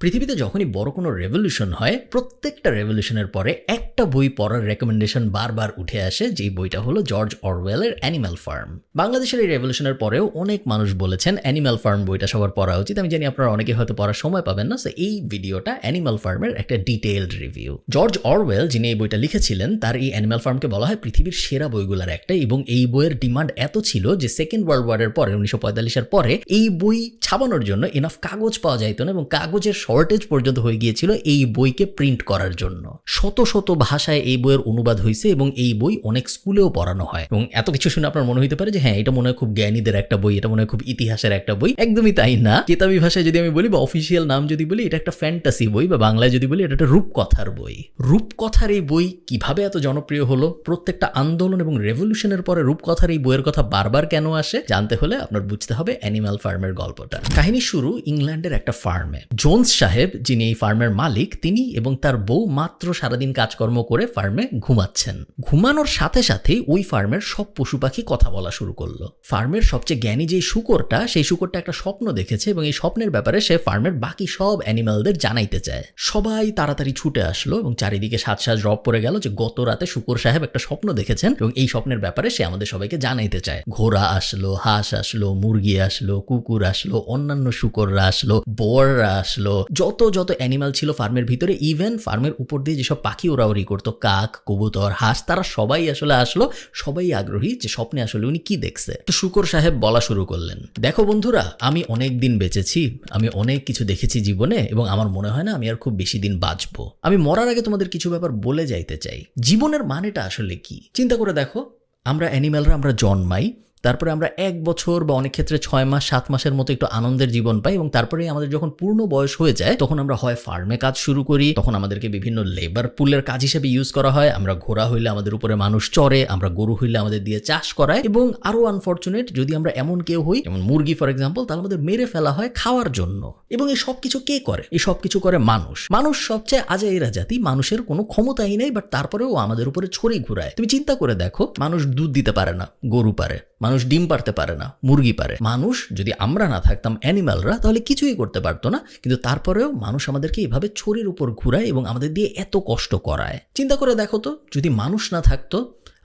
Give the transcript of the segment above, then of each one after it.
পৃথিবীতে যখনই বড় কোনো রেভলিউশন হয়, প্রত্যেকটা রেভলিউশনের পরে একটা বই পড়ার রেকমেন্ডেশন বারবার উঠে আসে, যেই বইটা হলো জর্জ অরওয়েলের অ্যানিম্যাল ফার্ম। বাংলাদেশের এই রেভলিউশনের পরেও অনেক মানুষ বলেছেন অ্যানিম্যাল ফার্ম বইটা সবার পড়া উচিত। আমি জানি আপনারা অনেকে হয়তো পড়ার সময় পাবেন না, সো এই ভিডিওটা অ্যানিম্যাল ফার্মের একটা ডিটেইলড রিভিউ। জর্জ অরওয়েল যিনি এই বইটা লিখেছিলেন, তার এই অ্যানিম্যাল ফার্মকে বলা হয় পৃথিবীর সেরা বইগুলোর একটা, এবং এই বইয়ের ডিমান্ড এত ছিল যে সেকেন্ড ওয়ার্ল্ড ওয়ারের পরে 1945-এর পরে এই বই ছাপানোর জন্য এনাফ কাগজ পাওয়া যাইত না, এবং কাগজের শর্টেজ পর্যন্ত হয়ে গিয়েছিল এই বইকে প্রিন্ট করার জন্য। শত শত ভাষায় এই বইয়ের অনুবাদ হয়েছে এবং এই বই অনেক স্কুলেও পড়ানো হয়। এবং এত কিছু শুনে আপনার মনে হতে পারে যে হ্যাঁ, এটা মনে হয় খুব জ্ঞানীদের একটা বই, এটা মনে হয় খুব ইতিহাসের একটা বই। একদমই তাই না। কেতাবি ভাষায় যদি আমি বলি বা অফিসিয়াল নাম যদি বলি, এটা একটা ফ্যান্টাসি বই, বা বাংলায় যদি বলি এটা একটা রূপকথার বই। রূপকথার এই বই কিভাবে এত জনপ্রিয় হলো, প্রত্যেকটা আন্দোলন এবং রেভলিউশনের পরে রূপকথার এই বইয়ের কথা বারবার কেন আসে, জানতে হলে আপনার বুঝতে হবে অ্যানিম্যাল ফার্মের গল্পটা। কাহিনী শুরু ইংল্যান্ডের একটা ফার্মে। জোন্স সাহেব যিনি এই ফার্মের মালিক, তিনি এবং তার বউ মাত্র সারাদিন কাজকর্ম করে ফার্মে ঘুমাচ্ছেন। ঘুমানোর সাথে সাথেই ওই ফার্মের সব পশু পাখি কথা বলা শুরু করলো। ফার্মের সবচেয়ে জ্ঞানী যে শুকরটা, সেই শুকরটা একটা স্বপ্ন দেখেছে এবং এই স্বপ্নের ব্যাপারে সে ফার্মের বাকি সব অ্যানিমালদের জানাইতে চায়। সবাই তাড়াতাড়ি ছুটে আসলো এবং চারিদিকে সাজ রব পড়ে গেল যে গত রাতে শুকর সাহেব একটা স্বপ্ন দেখেছেন এবং এই স্বপ্নের ব্যাপারে সে আমাদের সবাইকে জানাইতে চায়। ঘোড়া আসলো, হাঁস আসলো, মুরগি আসলো, কুকুর আসলো, অন্যান্য শুকররা আসলো, বররা আসলো, যত অ্যানিমাল ছিল ফার্মের ভিতরে, ইভেন ফার্মের উপর দিয়ে যেসব পাখি ওড়াউড়ি করতো, কাক, কবুতর, হাঁস, তারা সবাই আসলে আসলো। সবাই আগ্রহী যে স্বপ্নে আসলে উনি কি দেখছে। তো শুকর সাহেব বলা শুরু করলেন, দেখো বন্ধুরা, আমি অনেক দিন বেঁচেছি, আমি অনেক কিছু দেখেছি জীবনে, এবং আমার মনে হয় না আমি আর খুব বেশি দিন বাঁচবো। আমি মরার আগে তোমাদের কিছু ব্যাপার বলে যাইতে চাই। জীবনের মানেটা আসলে কি চিন্তা করে দেখো। আমরা অ্যানিম্যালরা আমরা জন্মাই, তারপরে আমরা 1 বছর বা অনেক ক্ষেত্রে 6 মাস 7 মাসের মতো একটু আনন্দের জীবন পাই, এবং তারপরে আমাদের যখন পূর্ণ বয়স হয়ে যায় তখন আমরা হয় ফার্মে কাজ শুরু করি, তখন আমাদেরকে বিভিন্ন লেবার পুলের কাজ হিসেবে ইউজ করা হয়। আমরা ঘোড়া হইলে আমাদের উপরে মানুষ চড়ে, আমরা গরু হইলে আমাদের দিয়ে চাষ করায়, এবং আরো আনফরচুনেট যদি আমরা এমন কেউ হই, যেমন মুরগি ফর এক্সাম্পল, তাহলে আমাদের মেরে ফেলা হয় খাওয়ার জন্য। এবং এই সব কিছু কে করে? এই সব কিছু করে মানুষ। মানুষ সবচেয়ে আজাইরা জাতি, মানুষের কোনো ক্ষমতাই নেই, বাট তারপরেও আমাদের উপরে ছড়ি ঘুরায়। তুমি চিন্তা করে দেখো, মানুষ দুধ দিতে পারে না, গরু পারে। মানুষ ডিম পারতে পারে না, মুরগি পারে। মানুষ, যদি আমরা না থাকতাম অ্যানিম্যালরা, তাহলে কিছুই করতে পারতো না, কিন্তু তারপরেও মানুষ আমাদেরকে এভাবে ছড়ির উপর ঘুরায় এবং আমাদের দিয়ে এত কষ্ট করায়। চিন্তা করে দেখো তো, যদি মানুষ না থাকতো,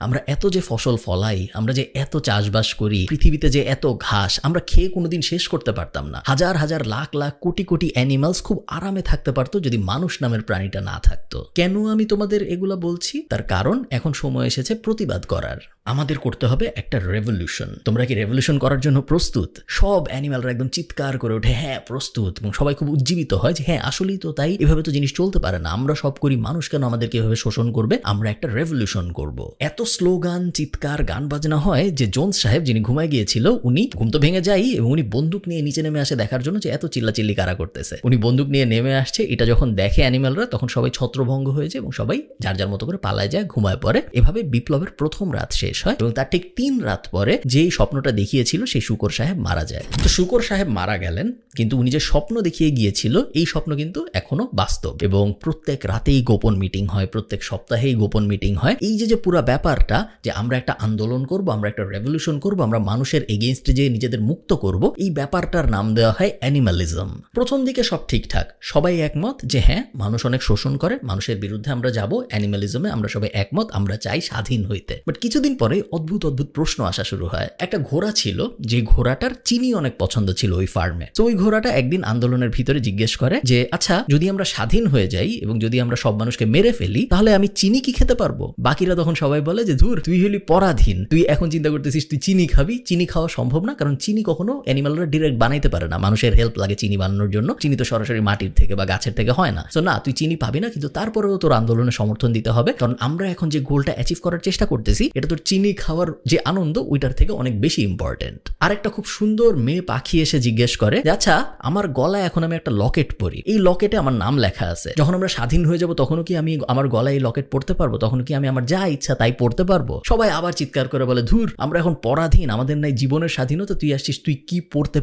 আমরা এত যে ফসল ফলাই, আমরা যে এত চাষবাস করি, পৃথিবীতে যে এত ঘাস, আমরা খেয়ে কোনোদিন শেষ করতে পারতাম না। হাজার হাজার লাখ লাখ কোটি কোটি অ্যানিমালস খুব আরামে থাকতে পারতো যদি মানুষ নামের প্রাণীটা না থাকতো। কেন আমি তোমাদের এগুলা বলছি? তার কারণ এখন সময় এসেছে প্রতিবাদ করার। আমাদের করতে হবে একটা রেভলিউশন। তোমরা কি রেভলিউশন করার জন্য প্রস্তুত? সব অ্যানিমালরা একদম চিৎকার করে ওঠে, হ্যাঁ প্রস্তুত, এবং সবাই খুব উজ্জীবিত হয় যে হ্যাঁ আসলেই তো তাই, এভাবে তো জিনিস চলতে পারে না, আমরা সব করি, মানুষ কেন আমাদেরকে এভাবে শোষণ করবে, আমরা একটা রেভলিউশন করব। এত স্লোগান, চিৎকার, গান বাজনা হয় যে জোন্স সাহেব যিনি ঘুমায় গিয়েছিল, উনি ঘুম তো ভেঙে যায় এবং উনি বন্দুক নিয়ে নিচে নেমে আসে দেখার জন্য যে এত চিল্লাচিল্লি কারা করতেছে। উনি বন্দুক নিয়ে নেমে আসছে, এটা যখন দেখে অ্যানিমালরা, তখন সবাই ছত্রভঙ্গ হয়ে যায় এবং সবাই যার যার মতো করে পালায় যায়, ঘুমায় পড়ে। এভাবে বিপ্লবের প্রথম রাত শেষ হয়, এবং তার ঠিক 3 রাত পরে যেই স্বপ্নটা দেখিয়েছিল সেই শুকর সাহেব মারা যায়। তো শুকর সাহেব মারা গেলেন, কিন্তু উনি যে স্বপ্ন দেখিয়ে গিয়েছিল এই স্বপ্ন কিন্তু এখনো বাস্তব, এবং প্রত্যেক রাতেই গোপন মিটিং হয়, প্রত্যেক সপ্তাহেই গোপন মিটিং হয়। এই যে পুরো ব্যাপারটা যে আমরা একটা আন্দোলন করব, আমরা একটা রেভলিউশন করব, আমরা মানুষের এগেইনস্টে যে নিজেদের মুক্ত করব, এই ব্যাপারটার নাম দেওয়া হয় অ্যানিমালিজম। প্রথম দিকে সব ঠিকঠাক, সবাই একমত যে হ্যাঁ মানুষ অনেক শোষণ করে, মানুষের বিরুদ্ধে আমরা যাব, অ্যানিমালিজমে আমরা সবাই একমত, আমরা চাই স্বাধীন হইতে। বাট কিছুদিন পরে অদ্ভুত প্রশ্ন আসা শুরু হয়। একটা ঘোড়া ছিল, যে ঘোড়াটার চিনি অনেক পছন্দ ছিল ওই ফার্মে। তো ওই ঘোড়াটা একদিন আন্দোলনের ভিতরে জিজ্ঞেস করে যে আচ্ছা, যদি আমরা স্বাধীন হয়ে যাই এবং যদি আমরা সব মানুষকে মেরে ফেলি, তাহলে আমি চিনি কি খেতে পারবো? বাকিরা তখন সবাই বলে যে ধুর, তুই হলি পরাধীন, তুই এখন চিন্তা করতেছিস তুই চিনি খাবি। চিনি খাওয়া সম্ভব না, কারণ চিনি কখনো অ্যানিমালরা ডিরেক্ট বানাইতে পারে না, মানুষের হেল্প লাগে চিনি বানানোর জন্য। চিনি তো সরাসরি মাটির থেকে বা গাছের থেকে হয় না। তো না, তুই চিনি পাবি না, কিন্তু তারপরেও তোর আন্দোলনে সমর্থন দিতে হবে, কারণ আমরা এখন যে গোলটা অ্যাচিভ করার চেষ্টা করতেছি, এটা তোর চিনি খাওয়ার যে আনন্দ ওইটার থেকে অনেক বেশি ইম্পর্টেন্ট। আর একটা খুব সুন্দর মেয়ে পাখি এসে জিজ্ঞেস করে আচ্ছা, আমার গলায় এখন আমি একটা লকেট পরি, এই লকেটে আমার নাম লেখা আছে, যখন আমরা স্বাধীন হয়ে যাব তখনও কি আমি আমার গলায় এই লকেট পরতে পারবো? তখন কি আমি আমার যা ইচ্ছা তাই পরতে পড়তে পারবো? সবাই আবার চিৎকার করে বলে, ধুর, আমরা এখন পরাধীন, আমাদের নাই জীবনের স্বাধীনতা, তুই আসছিস তুই কি পড়তে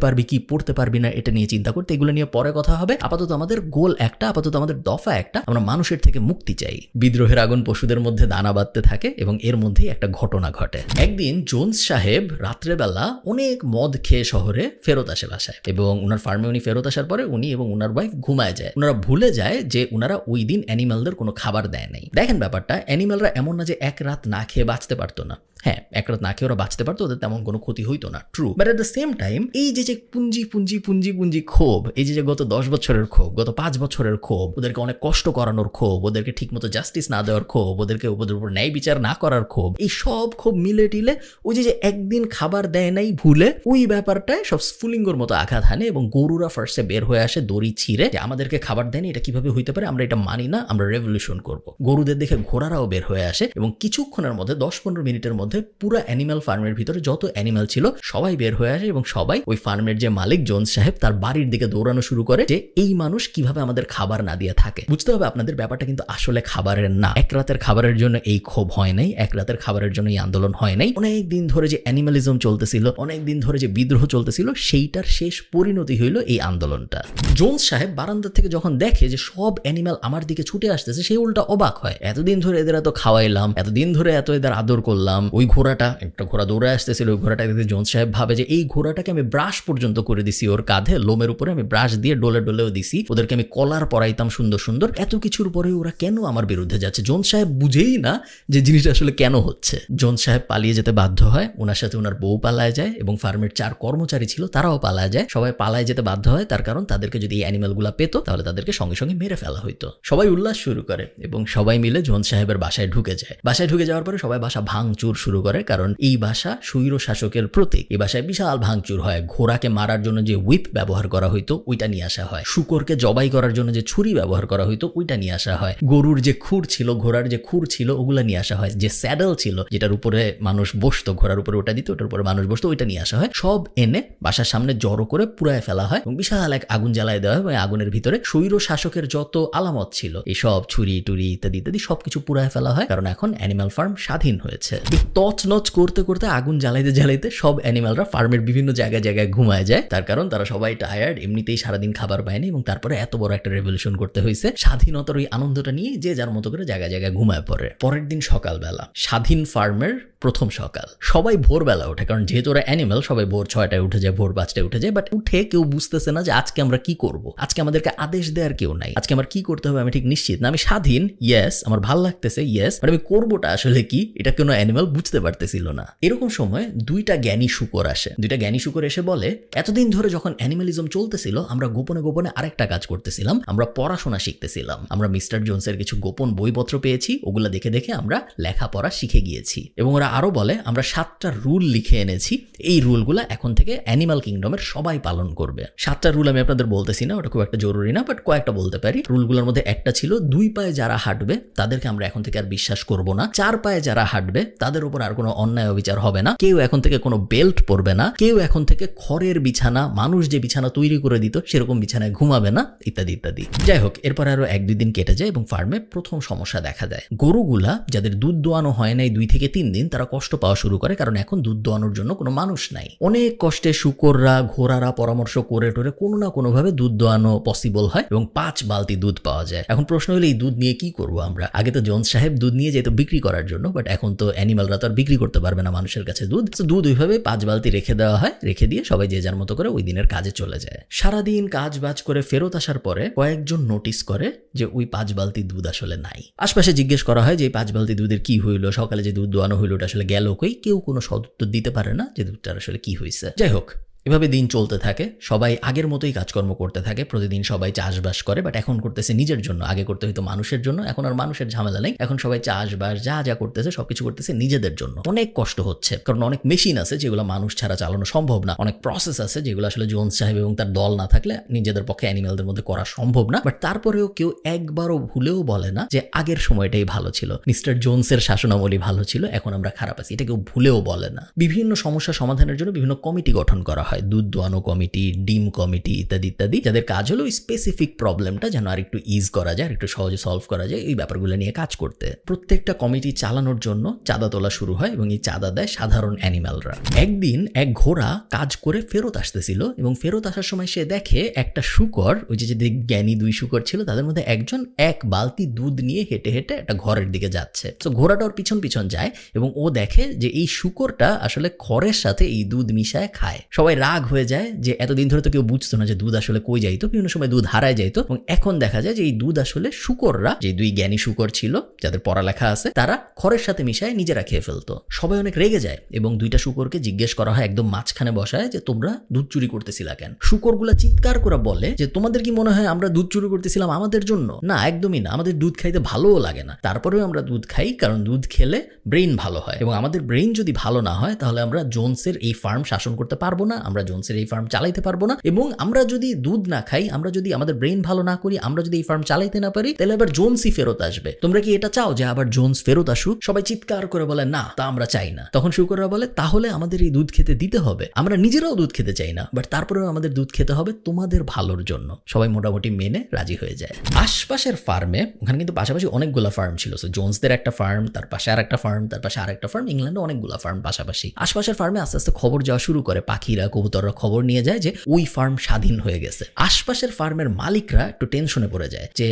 পারবি না এটা নিয়ে চিন্তা করতে, এগুলো নিয়ে পরে কথা হবে। আপাতত আমাদের গোল একটা, আপাতত আমাদের দফা একটা, আমরা মানুষের থেকে মুক্তি চাই। বিদ্রোহের আগুন পশুদের মধ্যে দানা বাঁধতে থাকে এবং এর মধ্যেই একটা ঘটনা ঘটে। একদিন জোন্স সাহেব রাত্রেবেলা অনেক মদ খেয়ে শহরে ফেরত আসে বাসায়, এবং উনার ফার্মে উনি ফেরত আসার পরে উনি এবং উনার ওয়াইফ ঘুমায় যায়। উনারা ভুলে যায় যে উনারা ওই দিন অ্যানিমালদের কোনো খাবার দেয় নাই। দেখেন ব্যাপারটা, অ্যানিমালরা এমন না যে এক রাত না খেয়ে বাঁচতে পারতো না। হ্যাঁ, এক রাত না খেয়ে ওরা বাঁচতে পারতো, ওদের তেমন কোনো ক্ষতি হইতো না, true. But at the same time এই যে পুঞ্জি ক্ষোভ, এই যে গত 10 বছরের ক্ষোভ, গত 5 বছরের ক্ষোভ, ওদেরকে অনেক কষ্ট করানোর ক্ষোভ, ওদেরকে ঠিকমতো জাস্টিস না দেওয়ার ক্ষোভ, ওদের উপর ন্যায় বিচার না করার ক্ষোভ, এই সব ক্ষোভ মিলে টিলে ওই যে একদিন খাবার দেয় নাই ভুলে, ওই ব্যাপারটায় সব স্ফুলিঙ্গর মতো আঘাত হানে এবং গরুরা ফার্স্টে বের হয়ে আসে দড়ি ছিঁড়ে, যে আমাদেরকে খাবার দেয়নি, এটা কিভাবে হইতে পারে, আমরা এটা মানি না, আমরা রেভলিউশন করব। গরুদের দেখে ঘোড়ারাও বের হয়ে আসে এবং কিছুক্ষণের মধ্যে 10-15 মিনিটের মধ্যে পুরো অ্যানিমাল ফার্মের ভিতরে যত অ্যানিমাল ছিল সবাই বের হয়ে আসে এবং সবাই ওই ফার্মের যে মালিক জোন্স সাহেব তার বাড়ির দিকে দৌড়ানো শুরু করে, যে এই মানুষ কিভাবে আমাদের খাবার না দিয়ে থাকে। বুঝতে হবে আপনাদের, ব্যাপারটা কিন্তু আসলে খাবারের না। এক রাতের খাবারের জন্য এই ক্ষোভ হয় নাই, এক রাতের খাবারের জন্য এই আন্দোলন হয় নাই। অনেক দিন ধরে যে অ্যানিমালিজম চলতেছিল, অনেক দিন ধরে যে বিদ্রোহ চলতেছিল, সেইটার শেষ পরিণতি হইল এই আন্দোলনটা। জোন্স সাহেব বারান্দা থেকে যখন দেখে যে সব অ্যানিমাল আমার দিকে ছুটে আসতেছে, সে উল্টা অবাক হয়। এতদিন ধরে এদের এত খাওয়াইলাম, এতদিন ধরে এত এদের আদর করলাম, ওই ঘোড়াটা, একটা ঘোড়া দৌড়ে আসতেছিল, ওই ঘোড়াটা দেখে জোন্স সাহেব ভাবে যে এই ঘোড়াটাকে আমি ব্রাশ পর্যন্ত করে দিছি, ওর কাঁধে লোমের উপরে আমি ব্রাশ দিয়ে ডোলেও দিছি, ওদেরকে আমি কলার পরাইতাম সুন্দর সুন্দর, এত কিছুর পরে ওরা কেন আমার বিরুদ্ধে যাচ্ছে? জোন্স সাহেব বুঝেই না যে জিনিসটা আসলে কেন হচ্ছে। জোন্স সাহেব পালিয়ে যেতে বাধ্য হয়, ওনার সাথে ওনার বউ পালায় যায় এবং ফার্মের 4 কর্মচারী ছিল তারাও পালায় যায়। সবাই পালায় যেতে বাধ্য হয়, তার কারণ তাদেরকে যদি এই অ্যানিমালগুলো পেতো তাহলে তাদেরকে সঙ্গে সঙ্গে মেরে ফেলা হইতো। সবাই উল্লাস শুরু করে এবং সবাই মিলে জোন্স সাহেবের বাসায় ঢুকে যায়। বাসায় ঢুকে যাওয়ার পরে সবাই বাসা ভাঙচুর শুরু করে, কারণ এই বাসা স্বৈর শাসকের প্রতীক। এই বাসায় বিশাল ভাঙচুর হয়। ঘোড়াকে মারার জন্য যে হুইপ ব্যবহার করা হইতো ওইটা নিয়ে আসা হয়, শুকরকে জবাই করার জন্য যে ছুরি ব্যবহার করা হইতো ওইটা নিয়ে আসা হয়, গরুর যে খুর ছিল, ঘোড়ার যে খুর ছিল ওগুলা নিয়ে আসা হয়, যে স্যাডেল ছিল যেটার উপরে মানুষ বসতো, ঘোড়ার উপরে ওটা দিত, ওটার উপরে মানুষ বসতো, ওইটা নিয়ে আসা হয়। সব এনে বাসার সামনে জড়ো করে পুড়ায় ফেলা হয় এবং বিশাল এক আগুন জ্বালায় দেওয়া হয় এবং আগুনের ভিতরে স্বৈর শাসকের যত আলামত ছিল, এই সব ছুরি টুরি ইত্যাদি ইত্যাদি সবকিছু পুড়ায় ফেলা হয়, কারণ এখন অ্যানিমাল ফার্ম স্বাধীন হয়েছে। তছনছ করতে করতে আগুন জ্বালাইতে সব অ্যানিমালরা ফার্মের বিভিন্ন জায়গায় ঘুমায় যায়, তার কারণ তারা সবাই টায়ার্ড, এমনিতেই সারাদিন খাবার পায়নি এবং তারপরে এত বড় একটা রেভলিউশন করতে হয়েছে। স্বাধীনতার ওই আনন্দটা নিয়ে যে যার মতো করে জায়গায় ঘুমায় পড়ে। পরের দিন সকালবেলা স্বাধীন ফার্মের প্রথম সকাল, সবাই ভোরবেলা ওঠে, কারণ যেহেতু ওরা অ্যানিমাল সবাই ভোর 6টায় উঠে যায়, ভোর 5টায় উঠে যায়। বাট উঠে কেউ বুঝতেছে না যে আজকে আমরা কি করব, আজকে আমাদেরকে আদেশ দেওয়ার কেউ নাই, আজকে আমার কি করতে হবে আমি ঠিক নিশ্চিত না। আমি স্বাধীন, ইয়েস, আমার ভাল লাগতেছে, ইয়েস, বাট আমি করবোটা আসলে কি, এটা কোনো অ্যানিমাল বুঝতে পারতেছিল না। এরকম সময় 2টা জ্ঞানী শূকর আসে। 2টা জ্ঞানী শূকর এসে বলে, এতদিন ধরে যখন অ্যানিমালিজম চলতেছিল আমরা গোপনে গোপনে আরেকটা কাজ করতেছিলাম, আমরা পড়াশোনা শিখতেছিলাম। আমরা মিস্টার জোন্সের কিছু গোপন বইপত্র পেয়েছি, ওগুলা দেখে দেখে আমরা লেখাপড়া শিখে গিয়েছি। এবং ওরা আরো বলে, আমরা 7টা রুল লিখে এনেছি, এই রুলগুলা এখন থেকে অ্যানিমাল কিংডমের সবাই পালন করবে। 7টা রুল আমি আপনাদের বলতেছি না, ওটা খুব একটা জরুরি না, বাট কয়েকটা বলতে পারি। রুলগুলোর মধ্যে একটা ছিল, 2 পায়ে যারা হাঁটবে তাদেরকে আমরা এখন থেকে আর বিশ্বাস করব না, 4 পায়ে যারা হাঁটবে তাদের উপর আর কোনো অন্যায় অবিচার হবে না, কেউ এখন থেকে কোনো বেল্ট পরবে না, কেউ এখন থেকে খড়ের বিছানা, মানুষ যে বিছানা তৈরি করে দিত সেরকম বিছানায় ঘুমাবে না, ইত্যাদি ইত্যাদি। যাই হোক, এরপর আরো 1-2 দিন কেটে যায় এবং ফার্মে প্রথম সমস্যা দেখা দেয়। গরুগুলা যাদের দুধ দোয়ানো হয় নাই 2 থেকে 3 দিন, তারা কষ্ট পাওয়া শুরু করে, কারণ এখন দুধ দোয়ানোর জন্য কোনো মানুষ নাই। অনেক কষ্টে শুকররা ঘোড়ারা পরামর্শ করে টোরে কোনো না কোনোভাবে দুধ দোয়ানো পসিবল হয় এবং 5 বালতি দুধ পাওয়া যায়। এখন প্রশ্ন হলো, এই দুধ নিয়ে কি করবো আমরা? আগে তো জোন্স সাহেব দুধ নিয়ে যেত বিক্রি করার জন্য, বাট এখন তো অ্যানিমালরা তো আর বিক্রি করতে পারবে না মানুষের কাছে দুধ। দুধ ওইভাবে 5 বালতি রেখে দেওয়া হয়, রেখে দিয়ে সবাই যে যার মতো করে ওই দিনের কাজে চলে যায়। সারাদিন কাজ বাজ করে ফেরত আসার পরে কয়েকজন নোটিস করে যে ওই 5 বালতি দুধ আসলে নাই। আশপাশে জিজ্ঞেস করা হয় যে এই 5 বালতি দুধের কি হইলো, সকালে যে দুধ দোয়ানো হইলো ওটা আসলে গেল কই? কেউ কোনো সদুত্তর দিতে পারে না যে দুধটার আসলে কি হয়েছে। যাই হোক, এভাবে দিন চলতে থাকে, সবাই আগের মতোই কাজকর্ম করতে থাকে, প্রতিদিন সবাই চাষবাস করে, বাট এখন করতেছে নিজের জন্য। আগে করতে হইতো মানুষের জন্য, এখন আর মানুষের ঝামেলা নেই, এখন সবাই চাষবাস যা করতেছে সবকিছু করতেছে নিজেদের জন্য। অনেক কষ্ট হচ্ছে, কারণ অনেক মেশিন আছে যেগুলো মানুষ ছাড়া চালানো সম্ভব না, অনেক প্রসেস আছে যেগুলো আসলে জোন্স সাহেব এবং তার দল না থাকলে নিজেদের পক্ষে অ্যানিমালদের মধ্যে করা সম্ভব না। বাট তারপরেও কেউ একবারও ভুলেও বলে না যে আগের সময়টাই ভালো ছিল, মিস্টার জোন্সের শাসনামলী ভালো ছিল, এখন আমরা খারাপ আছি, এটা কেউ ভুলেও বলে না। বিভিন্ন সমস্যা সমাধানের জন্য বিভিন্ন কমিটি গঠন করা হয়। হয়, দুধ দোয়ানো কমিটি, ডিম কমিটি ইত্যাদি ইত্যাদি, যাদের কাজ হলো স্পেসিফিক প্রবলেমটা যেন আর একটু ইজ করা যায়, একটু সহজে সলভ করা যায়, এই ব্যাপারগুলো নিয়ে কাজ করতে। প্রত্যেকটা কমিটি চালানোর জন্য চাঁদা তোলা শুরু হয় এবং এই চাঁদা দেয় সাধারণ অ্যানিম্যালরা। একদিন এক ঘোড়া কাজ করে ফেরত আসতেছিল এবং ফেরত আসার সময় সে দেখে একটা শূকর, ওই যে জ্ঞানী 2 শূকর ছিল তাদের মধ্যে একজন এক বালতি দুধ নিয়ে হেঁটে হেঁটে একটা ঘরের দিকে যাচ্ছে। তো ঘোড়াটা ওর পিছন পিছন যায় এবং ও দেখে যে এই শূকরটা আসলে খড়ের সাথে এই দুধ মিশায় খায়। সবাই রাগ হয়ে যায় যে এতদিন ধরে তো কেউ বুঝতো না যে দুধ আসলে কই যাইতো, বিভিন্ন সময় দুধ হারায় যাইতো, এবং এখন দেখা যায় যে এই দুধ আসলে শূকররা, যে 2 জ্ঞানী শূকর ছিল যাদের পড়ালেখা আছে, তারা খড়ের সাথে মিশায় নিজেরা খেয়ে ফেলতো। সবাই অনেক রেগে যায় এবং 2টা শূকরকে জিজ্ঞেস করা হয় একদম মাঝখানে বসায় যে তোমরা দুধ চুরি করতেছিলা কেন? শূকরগুলা চিৎকার করে বলে যে তোমাদের কি মনে হয় আমরা দুধ চুরি করতেছিলাম আমাদের জন্য? না, একদমই না, আমাদের দুধ খাইতে ভালোও লাগে না, তারপরেও আমরা দুধ খাই কারণ দুধ খেলে ব্রেইন ভালো হয়, এবং আমাদের ব্রেইন যদি ভালো না হয় তাহলে আমরা জোনসের এই ফার্ম শাসন করতে পারবো না, আমরা জোনসের এই ফার্ম চালাইতে পারবো না, এবং আমরা যদি দুধ না খাই, আমরা যদি আমাদের ব্রেইন ভালো না করি, আমরা যদি এই ফার্ম চালাইতে না পারি, তাহলে আবার জোনসই ফেরত আসবে। তোমরা কি এটা চাও যে আবার জোনস ফেরত আসুক? সবাই চিৎকার করে বলে না, তা আমরা চাই না। তখন শূকররা বলে তাহলে আমাদের এই দুধ খেতে দিতে হবে, আমরা নিজেরাও দুধ খেতে চাই না, বাট তারপরেও আমাদের দুধ খেতে হবে তোমাদের ভালোর জন্য। সবাই মোটামুটি মেনে রাজি হয়ে যায়। আশপাশের ফার্মে, ওখানে কিন্তু পাশাপাশি অনেকগুলো ফার্ম ছিল, সো জোনসদের একটা ফার্ম, তার পাশে আর একটা ফার্ম, তার পাশে আরেকটা ফার্ম, ইংল্যান্ডে অনেকগুলো ফার্ম পাশাপাশি। আশপাশের ফার্মে আস্তে আস্তে খবর যাওয়া শুরু করে, পাখিরা কবুতররা খবর নিয়ে যায় যে ওই ফার্ম স্বাধীন হয়ে গেছে। আশপাশের ফার্মের মালিকরা একটু টেনশনে পড়ে যায় যে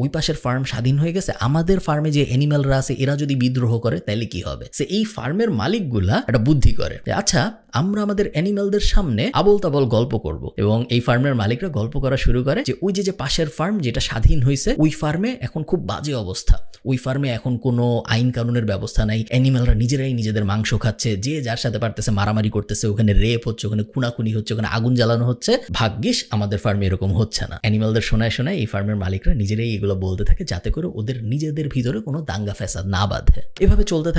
ওই পাশের ফার্ম স্বাধীন হয়ে গেছে, আমাদের ফার্মে যে অ্যানিম্যালরা আছে এরা যদি বিদ্রোহ করে তাহলে কি হবে? সে এই ফার্মের মালিকগুলা একটা বুদ্ধি করে যে আচ্ছা আমরা আমাদের অ্যানিম্যালদের সামনে আবল তাবল গল্প করব, এবং এই ফার্মের মালিকরা গল্প করা শুরু করে যে ওই যে পাশের ফার্ম যেটা স্বাধীন হয়েছে ওই ফার্মে এখন খুব বাজে অবস্থা, ওই ফার্মে এখন কোনো আইন কানুনের ব্যবস্থা নাই, অ্যানিম্যালরা নিজেরাই নিজেদের মাংস খাচ্ছে, যে যার সাথে পারতেছে মারামারি করতেছে, ওখানে রেপ হচ্ছে, ওখানে খুনাখুনি হচ্ছে, ওখানে আগুন জ্বালানো হচ্ছে। ভাগ্যিস আমাদের ফার্মে এরকম হচ্ছে না। অ্যানিম্যালদের শোনায় শোনায় এই ফার্মের মালিকরা নিজেরাই এগুলো বলতে থাকে যাতে করে ওদের নিজেদের ভিতরে কোনো দাঙ্গা ফ্যাসাদ না বাঁধে। এভাবে চলতে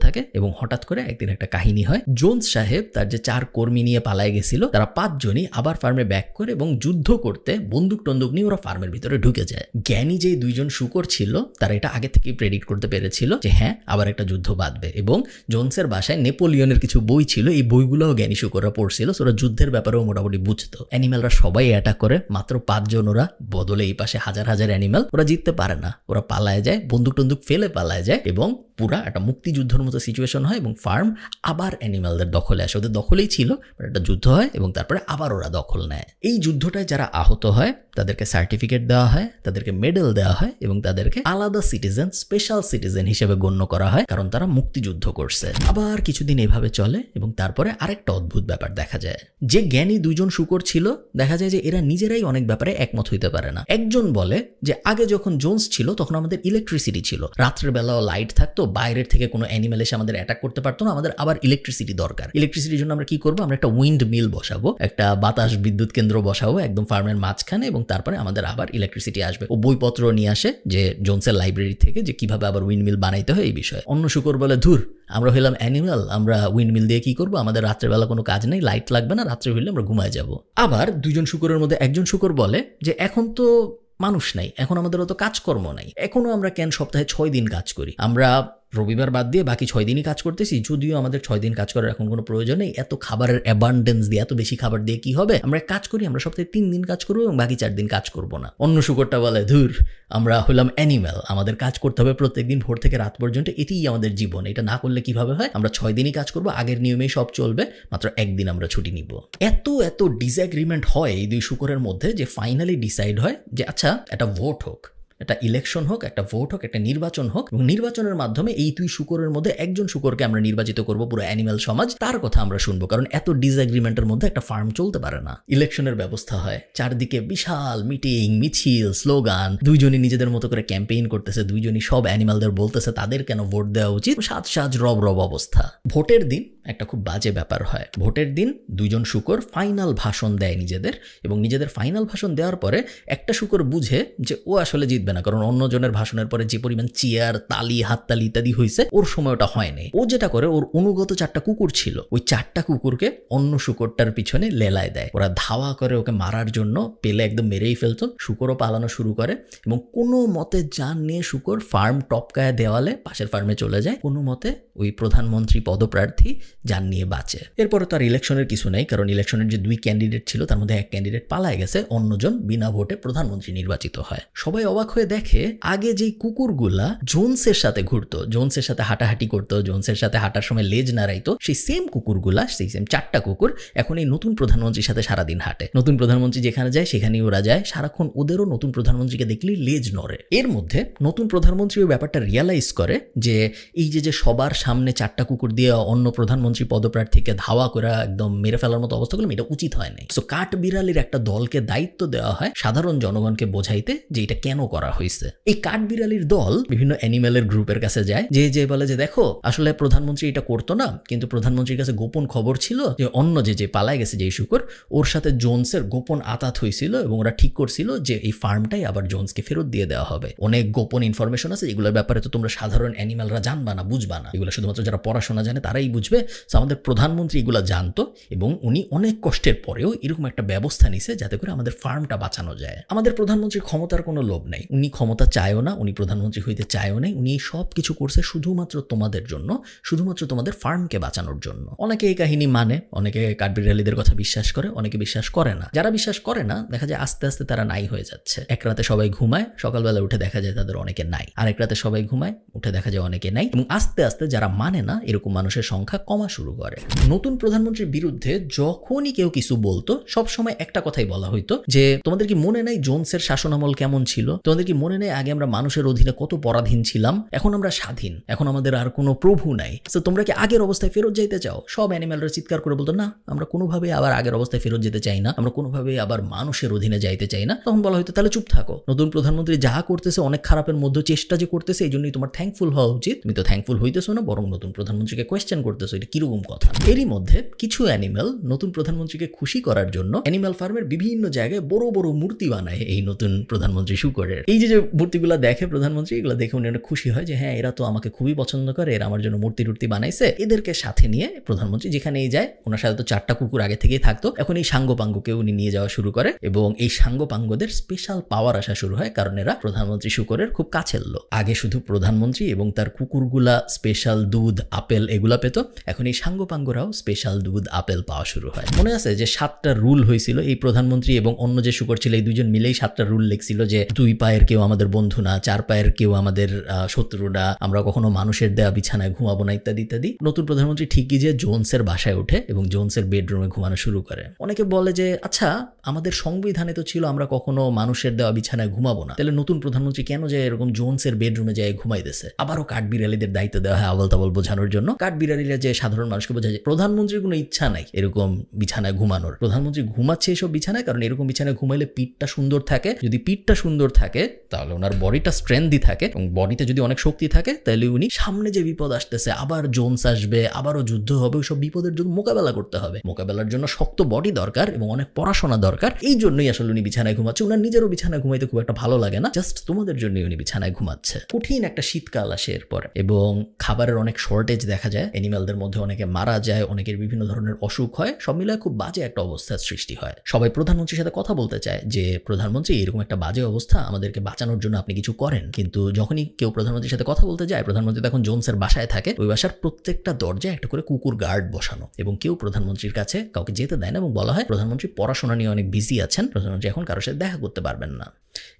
থাকে এবং হঠাৎ করে একদিন একটা কাহিনী হয়। জোনস সাহেব তার যে 4 কর্মী নিয়ে পালায় গেছিল, তারা 5 জনই আবার ফার্মে ব্যাক করে এবং যুদ্ধ করতে বন্দুক টন্দুক নিয়ে ওরা ফার্মের ভিতরে ঢুকে যায়। জ্ঞানী যে 2 জন শূকর ছিল তারা এটা আগে থেকেই প্রেডিক্ট করতে পেরেছিল যে হ্যাঁ আবার একটা যুদ্ধ বাঁধবে, এবং জোনসের বাসায় নেপোলিয়নের কিছু বই ছিল, এই বইগুলোও জ্ঞানী শূকররা পড়ছিল, ওরা যুদ্ধের ব্যাপারেও মোটামুটি বুঝতো। অ্যানিম্যালরা সবাই অ্যাটাক করে, মাত্র 5 জন ওরা, বদলে এই পাশে হাজার হাজার অ্যানিম্যাল। ওরা জিততে পারে না, ওরা পালায় যায়, বন্দুক টন্দুক ফেলে পালায় যায়, এবং পুরা একটা মুক্তিযুদ্ধের মতো সিচুয়েশন হয় এবং ফার্ম আবার অ্যানিম্যালদের দখলে আসে। ওদের দখলেই ছিল, একটা যুদ্ধ হয় এবং তারপরে আবার ওরা দখল নেয়। এই যুদ্ধটায় যারা আহত হয় তাদেরকে সার্টিফিকেট দেওয়া হয়, তাদেরকে মেডেল দেওয়া হয় এবং তাদেরকে আলাদা সিটিজেন, স্পেশাল সিটিজেন হিসেবে গণ্য করা হয়, কারণ তারা মুক্তিযুদ্ধ করছে। আবার কিছুদিন এভাবে চলে এবং তারপরে আরেকটা অদ্ভুত ব্যাপার দেখা যায়। যে জ্ঞানী 2 জন শূকর ছিল, দেখা যায় যে এরা নিজেরাই অনেক ব্যাপারে একমত হইতে পারে না। একজন বলে যে আগে যখন জোনস ছিল তখন আমাদের ইলেকট্রিসিটি ছিল, রাত্রের বেলাও লাইট থাকতো, বাইরের থেকে কোনো অ্যানিমেল এসে আমাদের অ্যাটাক করতে পারতো না, আমাদের আবার ইলেকট্রিসিটি দরকার। ইলেকট্রিসিটির জন্য আমরা কি করবো? আমরা একটা উইন্ড মিল বসাবো, একটা বাতাস বিদ্যুৎ কেন্দ্র বসাবো একদম ফার্মের মাঝখানে, এবং তারপরে আমাদের আবার ইলেকট্রিসিটি আসবে। ও বইপত্র নিয়ে আসে যে জোনসের লাইব্রেরি থেকে, যে কিভাবে আবার উইন্ড মিল বানাইতে হয় এই বিষয়ে। অন্য শূকর বলে ধুর, আমরা হইলাম অ্যানিমেল, আমরা উইন্ড মিল দিয়ে কি করবো? আমাদের রাত্রেবেলা কোনো কাজ নেই, লাইট লাগবে না, রাত্রে হইলে আমরা ঘুমায় যাব। আবার 2 জন শূকরের মধ্যে একজন শূকর বলে যে এখন তো মানুষ নাই, এখন আমাদের অত কাজকর্ম নাই, এখনো আমরা কেন সপ্তাহে 6 দিন কাজ করি? আমরা রবিবার বাদ দিয়ে বাকি 6 দিনই কাজ করতেছি, যদিও আমাদের 6 দিন কাজ করার এখন কোনো প্রয়োজন নেই, এত খাবারের অ্যাবান্ডেন্স দিয়ে, এত বেশি খাবার দিয়ে কি হবে? আমরা কাজ করি, আমরা সপ্তাহে 3 দিন কাজ করবো এবং বাকি 4 দিন কাজ করবো না। অন্য শূকরটা বলে ধুর, আমরা হলাম অ্যানিম্যাল, আমাদের কাজ করতে হবে প্রত্যেকদিন ভোর থেকে রাত পর্যন্ত, এটাই আমাদের জীবন, এটা না করলে কিভাবে হয়? আমরা 6 দিনই কাজ করবো, আগের নিয়মেই সব চলবে, মাত্র 1 দিন আমরা ছুটি নিব। এত ডিসএগ্রিমেন্ট হয় এই 2 শূকরের মধ্যে যে ফাইনালি ডিসাইড হয় যে আচ্ছা একটা ভোট হোক, একটা ইলেকশন হোক, একটা ভোট হোক, একটা নির্বাচন হোক, এবং নির্বাচনের মাধ্যমে এই 2 শূকরের মধ্যে একজন শূকরকে আমরা নির্বাচিত করব, পুরো অ্যানিম্যাল সমাজ তার কথা আমরা শুনবো, কারণ এত ডিসএগ্রিমেন্টের মধ্যে একটা ফার্ম চলতে পারে না। ইলেকশনের ব্যবস্থা হয়, চারদিকে বিশাল মিটিং, মিছিল, স্লোগান, 2 জনই নিজেদের মতো করে ক্যাম্পেইন করতেছে, 2 জনই সব অ্যানিম্যালদের বলতেছে তাদের কেন ভোট দেওয়া উচিত, সাজ রব অবস্থা। ভোটের দিন একটা খুব বাজে ব্যাপার হয়। ভোটের দিন 2 জন শূকর ফাইনাল ভাষণ দেয় নিজেদের, এবং নিজেদের ফাইনাল ভাষণ দেওয়ার পরে একটা শূকর বুঝে যে ও আসলে জিতবে না, কারণ অন্য জনের ভাষণের পরে যে পরিমাণ চেয়ার, তালি, হাততালি ইত্যাদি হয়েছে, ওর সময় ওটা হয়নি। ও যেটা করে, ওর অনুগত 4টা কুকুর ছিল, ওই 4টা কুকুরকে অন্য শূকরটার পিছনে লেলায় দেয়। ওরা ধাওয়া করে ওকে মারার জন্য, পেলে একদম মেরেই ফেলতো। শূকরও পালানো শুরু করে এবং কোনো মতে জান নিয়ে শূকর ফার্ম টপকায় দেওয়ালে পাশের ফার্মে চলে যায়। কোনো মতে ওই প্রধানমন্ত্রী পদপ্রার্থী যান নিয়ে বাঁচে। এরপরে তো আর ইলেকশনের কিছু নেই, কারণ ইলেকশনের যে 2 ক্যান্ডিডেট ছিল তার মধ্যে এক ক্যান্ডিডেট পালায় গেছে, অন্যজন বিনা ভোটে প্রধানমন্ত্রী নির্বাচিত হয়। সবাই অবাক হয়ে দেখে আগে যেই কুকুরগুলা জোনসের সাথে ঘুরতো, জোনসের সাথে হাঁটাহাঁটি করতো, জোনসের সাথে হাঁটার সময় লেজ নাড়াইতো, সেই সেম কুকুরগুলা, সেই সেম 4টা কুকুর এখন এই নতুন প্রধানমন্ত্রীর সাথে সারাদিন হাঁটে। নতুন প্রধানমন্ত্রী যেখানে যায় সেখানেই ওরা যায়, সারাক্ষণ ওদেরও নতুন প্রধানমন্ত্রীকে দেখলেই লেজ নড়ে। এর মধ্যে নতুন প্রধানমন্ত্রী ওই ব্যাপারটা রিয়ালাইজ করে যে এই যে সবার সামনে 4টা কুকুর দিয়ে অন্য প্রধানমন্ত্রী পদপ্রার্থীকে ধাওয়া করে একদম মেরে ফেলার মতো অবস্থা করলাম, এটা উচিত হয় নাই। সো কাঠবিড়ালির একটা দলকে দায়িত্ব দেওয়া হয় সাধারণ জনগণকে বোঝাইতে যে এটা কেন করা হয়েছে। এই কাঠবিড়ালির দল বিভিন্ন অ্যানিমেলের গ্রুপের কাছে যায়, যে বলে যে দেখো আসলে প্রধানমন্ত্রী এটা করতো না, কিন্তু প্রধানমন্ত্রীর কাছে গোপন খবর ছিল যে অন্য যে পালায় গেছে যেই শুকর, ওর সাথে জোনসের গোপন আতাত হয়েছিল এবং ওরা ঠিক করছিল যে এই ফার্মটাই আবার জোনসকে ফেরত দিয়ে দেওয়া হবে। অনেক গোপন ইনফরমেশন আছে যেগুলোর ব্যাপারে তো তোমরা সাধারণ অ্যানিমেলরা জানবা না, বুঝবা না, এগুলো শুধুমাত্র যারা পড়াশোনা জানে তারাই বুঝবে। আমাদের প্রধানমন্ত্রী এগুলো জানতো এবং উনি অনেক কষ্টের পরেও এরকম একটা ব্যবস্থা নিছে যাতে করে আমাদের ফার্মটা বাঁচানো যায়। আমাদের প্রধানমন্ত্রীর ক্ষমতার কোনো লোভ নেই, উনি ক্ষমতা চায়ও না, উনি প্রধানমন্ত্রী হইতে চায়ও নাই, উনি সব কিছু করছে শুধুমাত্র তোমাদের জন্য, শুধুমাত্র তোমাদের ফার্মকে বাঁচানোর জন্য। অনেকে এই কাহিনী মানে, অনেকে কাঠবিড়ালিদের কথা বিশ্বাস করে, অনেকে বিশ্বাস করে না। যারা বিশ্বাস করে না দেখা যায় আস্তে আস্তে তারা নাই হয়ে যাচ্ছে। এক রাতে সবাই ঘুমায়, সকালবেলা উঠে দেখা যায় তাদের অনেকে নাই, আরেক রাতে সবাই ঘুমায়, উঠে দেখা যায় অনেকে নাই, এবং আস্তে আস্তে যারা মানে না এরকম মানুষের সংখ্যা কমা শুরু করে। নতুন প্রধানমন্ত্রীর বিরুদ্ধে যখনই কেউ কিছু বলতো সবসময় একটা কথাই বলা হইতো যে তোমাদের কি মনে নাই জোনসের শাসনামল কেমন ছিল? তোমাদের কি মনে নেই আগে আমরা মানুষের অধীনে কত পরাধীন ছিলাম? এখন আমরা স্বাধীন, এখন আমাদের আর কোনো প্রভু নাই। তো তোমরা কি আগের অবস্থায় ফেরত যাইতে চাও? সব অ্যানিমেলরা চিৎকার করে বলতো না, আমরা কোনোভাবে আবার আগের অবস্থায় ফেরত যেতে চাই না, আমরা কোনোভাবে আবার মানুষের অধীনে যাইতে চাই না। তখন বলা হয়তো তাহলে চুপ থাকো, নতুন প্রধানমন্ত্রী যা করতেছে অনেক খারাপের মধ্যে চেষ্টা যে করতেছে এই জন্যই তোমার থ্যাঙ্কফুল হওয়া উচিত। তুমি তো থ্যাঙ্কফুল হইতেছো না, বরং নতুন প্রধানমন্ত্রীকে কোয়েশ্চেন করতেছো, এটা কিরকম কথা? এরই মধ্যে কিছু অ্যানিমেল নতুন প্রধানমন্ত্রীকে খুশি করার জন্য অ্যানিমেল ফার্মের বিভিন্ন জায়গায় বড় বড় মূর্তি বানায় এই নতুন প্রধানমন্ত্রী শুকরের। এই যে মূর্তিগুলো দেখে প্রধানমন্ত্রী, এগুলো দেখে উনি অনেক খুশি হয় যে হ্যাঁ এরা তো আমাকে খুবই পছন্দ করে, এরা আমার জন্য মূর্তি টুর্তি বানাইছে। এদেরকে সাথে নিয়ে প্রধানমন্ত্রী যেখানেই যায়, ওনার সাথে তো 4টা কুকুর আগে থেকেই থাকতো, এখন এই সাঙ্গপাঙ্গকে উনি নিয়ে যাওয়া শুরু করে এবং এই সাঙ্গপাঙ্গদের স্পেশাল পাওয়ার আসা শুরু হয়, কারণ এরা প্রধানমন্ত্রী শুকরের খুব কাছের লোক। আগে শুধু প্রধানমন্ত্রী এবং তার কুকুরগুলা স্পেশাল দুধ আপেল এগুলা পেত, এখন এই সাঙ্গপাঙ্গরাও স্পেশাল দুধ আপেল পাওয়া শুরু হয়। মনে আছে যে 7টা রুল হয়েছিল, এই প্রধানমন্ত্রী এবং অন্য যে শুকর ছিল এই দুজন মিলেই 7টা রুল লিখছিল যে 2 পায়ের কেউ আমাদের বন্ধু না, 4 পায়ের কেউ আমাদের শত্রু না, আমরা কখনো মানুষের দেয়া বিছানায় ঘুমাবো না, ইত্যাদি ইত্যাদি। নতুন প্রধানমন্ত্রী ঠিকই যে জোনসের বাসায় ওঠে এবং জোনসের বেডরুমে ঘুমানো শুরু করে। অনেকে বলে যে আচ্ছা আমাদের সংবিধানে তো ছিল আমরা কখনো মানুষের দেওয়া বিছানায় ঘুমাবো না, তাহলে নতুন প্রধানমন্ত্রী কেন যায় এরকম জোনসের বেডরুমে যায় ঘুমাইতেছে? আবারও কাঠবিড়ালিদের দায়িত্ব দেওয়া হয় আবল তাবল বোঝানোর জন্য। কাঠবিড়ালিরা যে সাধারণ মানুষকে বোঝায় যে প্রধানমন্ত্রীর কোনো ইচ্ছা নাই এরকম বিছানায় ঘুমানোর, প্রধানমন্ত্রী ঘুমাচ্ছে এইসব বিছানায় কারণ এরকম বিছানায় ঘুমাইলে পিঠটা সুন্দর থাকে, যদি পিঠটা সুন্দর থাকে তাহলে ওনার বডিটা স্ট্রেংথি থাকে এবং বডিতে যদি অনেক শক্তি থাকে তাহলে উনি সামনে যে বিপদ আসতেছে, আবার জোনস আসবে, আবারও যুদ্ধ হবে, ওইসব বিপদের জন্য মোকাবেলা করতে হবে। মোকাবেলার জন্য শক্ত বডি দরকার এবং অনেক পড়াশোনা দরকার। এই জন্যই আসলে উনি বিছানায় ঘুমাচ্ছে। ওনার নিজেরও বিছানায় ঘুমাইতে খুব একটা ভালো লাগে না, জাস্ট তোমাদের জন্যই উনি বিছানায় ঘুমাচ্ছে। কঠিন একটা শীতকাল আসে এরপরে এবং খাবারের অনেক শর্টেজ দেখা যায়, অ্যানিমেলদের মধ্যে অনেকে মারা যায়, অনেকের বিভিন্ন ধরনের অসুখ হয়, সব মিলায় খুব বাজে একটা অবস্থার সৃষ্টি হয়। সবাই প্রধানমন্ত্রীর সাথে কথা বলতে চায় যে প্রধানমন্ত্রী এরকম একটা বাজে অবস্থা, আমাদেরকে বাঁচানোর জন্য আপনি কিছু করেন। কিন্তু যখনই কেউ প্রধানমন্ত্রীর সাথে কথা বলতে যায়, প্রধানমন্ত্রী তখন জোনসের বাসায় থাকে, ওই বাসার প্রত্যেকটা দরজায় একটা করে কুকুর গার্ড বসানো এবং কেউ প্রধানমন্ত্রীর কাছে কাউকে যেতে দেয় না এবং বলা হয় প্রধানমন্ত্রী পড়াশোনা নিয়ে অনেক বিজি আছেন, প্রধানমন্ত্রী এখন কারোর সাথে দেখা করতে পারবেন না।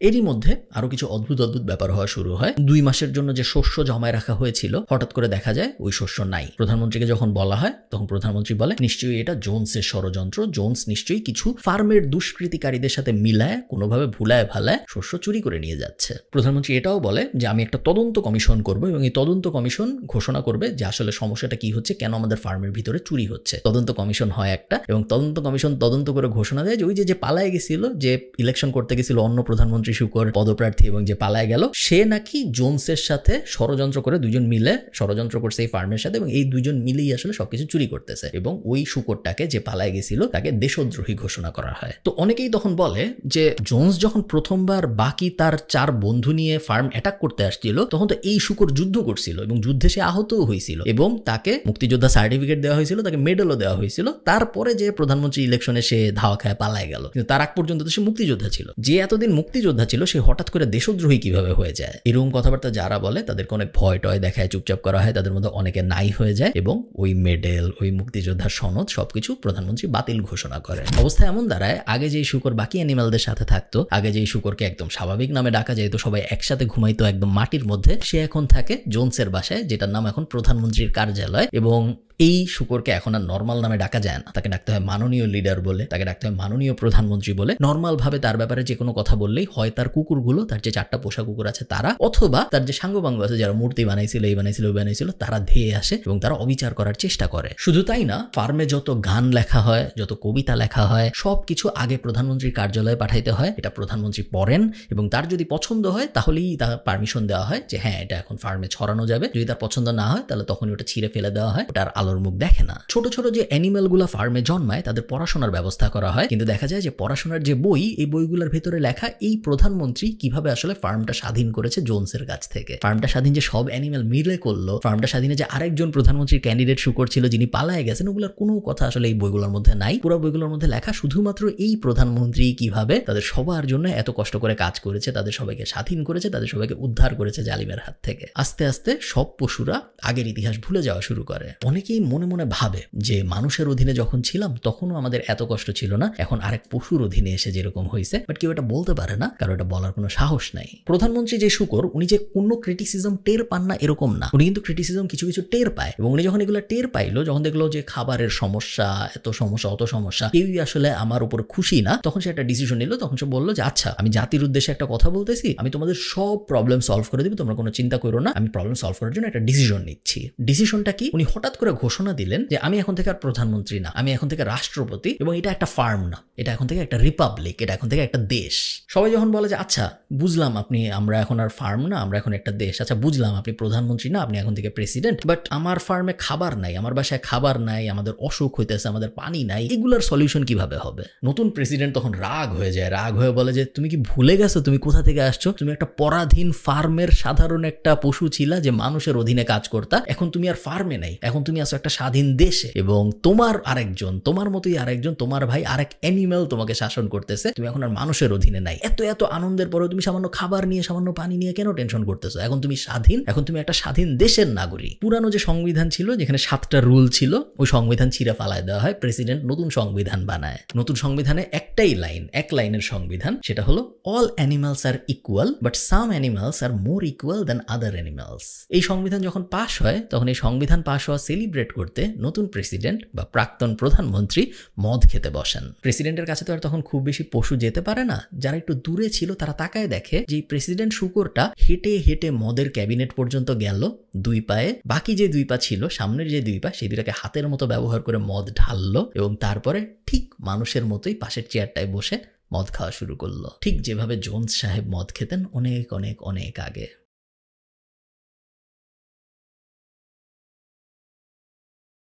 এরই মধ্যে আরো কিছু অদ্ভুত অদ্ভুত ব্যাপার হওয়া শুরু হয়। 2 মাসের জন্য যে শস্য জমায় রাখা হয়েছিল হঠাৎ করে দেখা যায় ওই শস্য নাই। প্রধানমন্ত্রীকে যখন বলা হয় তখন প্রধানমন্ত্রী বলে নিশ্চয়ই এটা জোনসের ষড়যন্ত্র, জোনস নিশ্চয়ই কিছু ফার্মের দুষ্কৃতিকারীদের সাথে মিলায় কোনোভাবে ভুলায় ভালায় শস্য চুরি করে নিয়ে যাচ্ছে। প্রধানমন্ত্রী এটাও বলে যে আমি একটা তদন্ত কমিশন করব এবং এই তদন্ত কমিশন ঘোষণা করবে যে আসলে সমস্যাটা কি হচ্ছে, কেন আমাদের ফার্মের ভিতরে চুরি হচ্ছে। তদন্ত কমিশন হয় একটা এবং তদন্ত কমিশন তদন্ত করে ঘোষণা দেয় যে ওই যে পালায় গেছিল, যে ইলেকশন করতে গেছিল অন্য প্রধানমন্ত্রী শুকর পদপ্রার্থী এবং যে পালায় গেল, সে নাকি জোনসের সাথে ষড়যন্ত্র করে, দুজন মিলে ষড়যন্ত্র করছে এই ফার্মের সাথে এবং এই দুজন মিলেই আসলে সবকিছু চুরি করতেছে এবং ওই শুকরটাকে যে পালায় গেছিল তাকে দেশদ্রোহী ঘোষণা করা হয়। তো অনেকেই তখন বলে যে জোনস যখন প্রথমবার বাকি তার 4 বন্ধু নিয়ে ফার্ম অ্যাটাক করতে আসছিল তখন তো এই শুকর যুদ্ধ করছিল এবং যুদ্ধে সে আহতও হয়েছিল এবং তাকে মুক্তিযোদ্ধা সার্টিফিকেট দেওয়া হয়েছিল, তাকে মেডেলও দেওয়া হয়েছিল। তারপরে যে প্রধানমন্ত্রী ইলেকশনে সে ধাওয়া খায় পালায় গেল, কিন্তু তার আগ পর্যন্ত তো সে মুক্তিযোদ্ধা ছিল। যে এতদিন মুক্তিযোদ্ধা ছিল সে হঠাৎ করে দেশদ্রোহী কিভাবে হয়ে যায়? এরকম কথাবার্তা যারা বলে তাদেরকে অনেক ভয় টয় দেখায়, চুপচাপ করা হয়, তাদের মধ্যে অনেকে নাই হয়ে যায় এবং ওই মেডেল, ওই মুক্তিযোদ্ধার সনদ সবকিছু প্রধানমন্ত্রী বাতিল ঘোষণা করেন। অবস্থা এমন দাঁড়ায়, আগে যেই শূকর বাকি অ্যানিমালদের সাথে থাকতো, আগে যেই শূকরকে একদম স্বাভাবিক নামে ডাকা যেত, সবাই একসাথে ঘুমাইতো একদম মাটির মধ্যে, সে এখন থাকে জোনসের বাসায়, যেটার নাম এখন প্রধানমন্ত্রীর কার্যালয়। এবং এই শূকরকে এখন আর নর্মাল নামে ডাকা যায় না, তাকে ডাকতে হয় মাননীয় লিডার বলে, তাকে ডাকতে হয় মাননীয় প্রধানমন্ত্রী বলে। নর্মাল ভাবে তার ব্যাপারে যে কোনো কথা বললেই হয় তার কুকুরগুলো, তার যে 4টা পোষা কুকুর আছে তারা, অথবা তার যে সাঙ্গপাঙ্গ আছে যারা মূর্তি বানাইছিল, এই বানাইছিল, ওই বানাইছিল, তারা ধেয়ে আসে এবং তারা অবিচার করার চেষ্টা করে। শুধু তাই না, ফার্মে যত গান লেখা হয়, যত কবিতা লেখা হয়, সবকিছু আগে প্রধানমন্ত্রীর কার্যালয়ে পাঠাইতে হয়। এটা প্রধানমন্ত্রী পড়েন এবং তার যদি পছন্দ হয় তাহলেই তার পারমিশন দেওয়া হয় যে হ্যাঁ এটা এখন ফার্মে ছড়ানো যাবে। যদি তার পছন্দ না হয় তাহলে তখন ওটা ছিঁড়ে ফেলে দেওয়া হয়, ওটার আলোর মুখ দেখে না। ছোট ছোট যে অ্যানিমেল গুলা ফার্মে জন্মায় তাদের পড়াশোনার ব্যবস্থা করা হয়, কিন্তু দেখা যায় যে পড়াশোনার যে বই, এই বইগুলোর ভেতরে লেখা এই প্রধানমন্ত্রী কিভাবে আসলে ফার্মটা স্বাধীন করেছে জোনসের কাছ থেকে। ফার্মটা স্বাধীন যে সব অ্যানিমেল মিলে করলো, ফার্মটা স্বাধীনে যে আরেকজন প্রধানমন্ত্রীর ক্যান্ডিডেট শূকর ছিল যিনি পালায়ে গেছেন, ওগুলোর কোনো কথা আসলে এই বইগুলোর মধ্যে নাই। পুরো বইগুলোর মধ্যে লেখা শুধুমাত্র এই প্রধানমন্ত্রী কিভাবে তাদের সবার জন্য এত কষ্ট করে কাজ করেছে, তাদের সবাইকে স্বাধীন করেছে, তাদের সবাইকে উদ্ধার করেছে জালিমের হাত থেকে। আস্তে আস্তে সব পশুরা আগের ইতিহাস ভুলে যাওয়া শুরু করে। অনেকেই মনে মনে ভাবে যে মানুষের অধীনে যখন ছিলাম তখনও আমাদের এত কষ্ট ছিল না, এখন আরেক পশুর অধীনে এসে যেরকম হয়েছে। বাট কেউ এটা বলতে পারে না, কারণ এটা বলার কোনো সাহস নাই। প্রধানমন্ত্রী যে শূকর, উনি যে কোনো ক্রিটিসিজম টের পান না এরকম না, উনি কিন্তু ক্রিটিসিজম কিছু কিছু টের পায়। এবং উনি যখন এগুলো টের পাইলো, যখন দেখলো যে খাবারের সমস্যা, এত সমস্যা, অত সমস্যা, কেউই আসলে আমার উপর খুশি না, তখন সে একটা ডিসিশন নিল। তখন সে বললো যে আচ্ছা, আমি জাতির উদ্দেশ্যে একটা কথা বলতেছি, আমি তোমাদের সব প্রবলেম সলভ করে দিব, তোমরা কোনো চিন্তা করো না, আমি প্রবলেম সলভ করার জন্য একটা ডিসিশন নিচ্ছি। ডিসিশনটা কি? উনি হঠাৎ করে ঘোষণা দিলেন যে আমি এখন থেকে আর প্রধানমন্ত্রী না, আমি এখন থেকে রাষ্ট্রপতি, এবং এটা একটা ফার্ম না, এটা এখন থেকে একটা রিপাবলিক, এটা এখন থেকে একটা দেশ। সবাই যখন বলে যে আচ্ছা বুঝলাম আপনি, আমরা এখন আর ফার্ম না, আমরা এখন একটা দেশ, আচ্ছা বুঝলাম আপনি প্রধানমন্ত্রী না, আপনি এখন থেকে প্রেসিডেন্ট, বাট আমার ফার্মে খাবার নাই, আমার বাসায় খাবার নাই, আমাদের অসুখ হইতেছে, আমাদের পানি নাই, এগুলোর সলিউশন কিভাবে হবে? নতুন প্রেসিডেন্ট তখন রাগ হয়ে যায়, রাগ হয়ে বলে যে তুমি কি ভুলে গেছো তুমি কোথা থেকে আসছো? তুমি একটা পরাধীন ফার্মের সাধারণ একটা পশু ছিলা যে মানুষের অধীনে কাজ করতা, এখন তুমি আর ফার্মে নাই, এখন তুমি আসো একটা স্বাধীন দেশে, এবং তোমার আরেকজন, তোমার মতোই আরেকজন, তোমার ভাই আরেক অ্যানিমেল তোমাকে শাসন করতেছে, তুমি এখন আর মানুষের অধীনে নাই। এত এত আনন্দের পরেও তুমি সামান্য খাবার নিয়ে, সামান্য পানি নিয়ে কেন টেনশন করতেছো? এখন তুমি স্বাধীন, এখন তুমি একটা স্বাধীন দেশের নাগরিক। পুরানো যে সংবিধান ছিল, যেখানে 7টা রুল ছিল, ওই সংবিধান ছিঁড়ে ফালায় দেওয়া হয়, প্রেসিডেন্ট নতুন সংবিধান বানায়। নতুন সংবিধানে একটাই লাইন, এক লাইনের সংবিধান, সেটা হলো all animals are equal but some animals are more equal than other animals. এই সংবিধান যখন পাশ হয়, তখন এই সংবিধান পাশ হওয়া সেলিব্রেট করতে নতুন প্রেসিডেন্ট বা প্রাক্তন প্রধানমন্ত্রী মদ খেতে বসেন। প্রেসিডেন্টের কাছে তো আর তখন খুব বেশি পশু যেতে পারে না, যারা একটু দূরে ছিল তারা তাকায় দেখে যে প্রেসিডেন্ট শূকরটা হেঁটে হেঁটে মদের ক্যাবিনেট পর্যন্ত গেল 2 পায়ে, বাকি যে 2 পা ছিল, সামনের যে 2 পা, সেই 2টাকে হাতের মতো ব্যবহার করে মদ ঢাললো, এবং তারপরে ঠিক মানুষের মতোই পাশের চেয়ারটায় বসে মদ খাওয়া শুরু করলো, ঠিক যেভাবে জোনস সাহেব মদ খেতেন অনেক অনেক অনেক আগে।